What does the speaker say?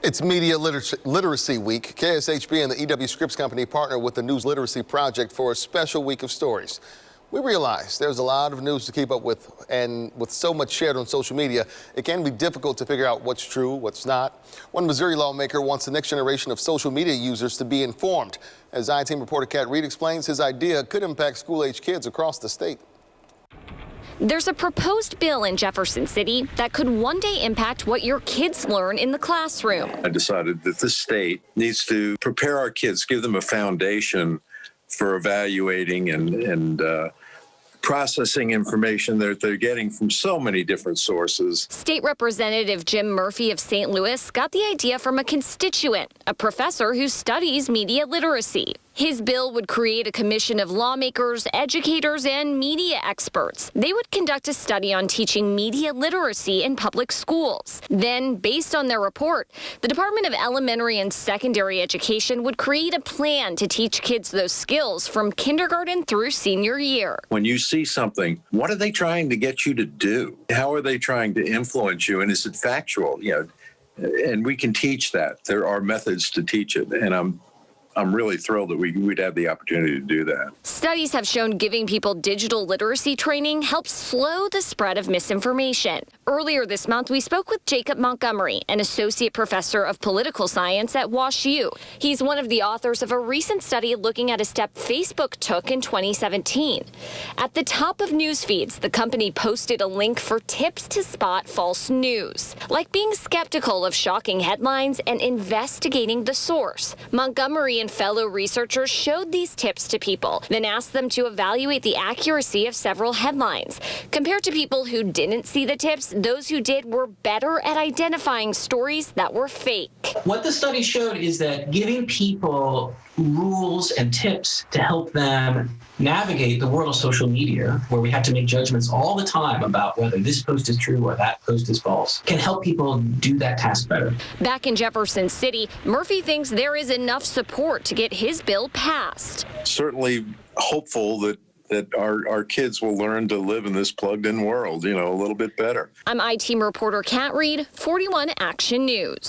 It's Media Literacy Week. KSHB and the EW Scripps Company partner with the News Literacy Project for a special week of stories. We realize there's a lot of news to keep up with, and with so much shared on social media, it can be difficult to figure out what's true, what's not. One Missouri lawmaker wants the next generation of social media users to be informed. As I-Team reporter Kat Reed explains, his idea could impact school-age kids across the state. There's a proposed bill in Jefferson City that could one day impact what your kids learn in the classroom. I decided that the state needs to prepare our kids, give them a foundation for evaluating and processing information that they're getting from so many different sources. State Representative Jim Murphy of St. Louis got the idea from a constituent, a professor who studies media literacy. His bill would create a commission of lawmakers, educators, and media experts. They would conduct a study on teaching media literacy in public schools. Then, based on their report, the Department of Elementary and Secondary Education would create a plan to teach kids those skills from kindergarten through senior year. When you see something, what are they trying to get you to do? How are they trying to influence you? And is it factual? And we can teach that. There are methods to teach it. And I'm really thrilled that we'd have the opportunity to do that. Studies have shown giving people digital literacy training helps slow the spread of misinformation. Earlier this month, we spoke with Jacob Montgomery, an associate professor of political science at WashU. He's one of the authors of a recent study looking at a step Facebook took in 2017. At the top of news feeds, the company posted a link for tips to spot false news, like being skeptical of shocking headlines and investigating the source. Montgomery and fellow researchers showed these tips to people, then asked them to evaluate the accuracy of several headlines. Compared to people who didn't see the tips, those who did were better at identifying stories that were fake. What the study showed is that giving people rules and tips to help them navigate the world of social media, where we have to make judgments all the time about whether this post is true or that post is false, can help people do that task better. Back in Jefferson City, Murphy thinks there is enough support to get his bill passed. Certainly hopeful that our kids will learn to live in this plugged-in world, a little bit better. I'm I-Team reporter Kat Reed, 41 Action News.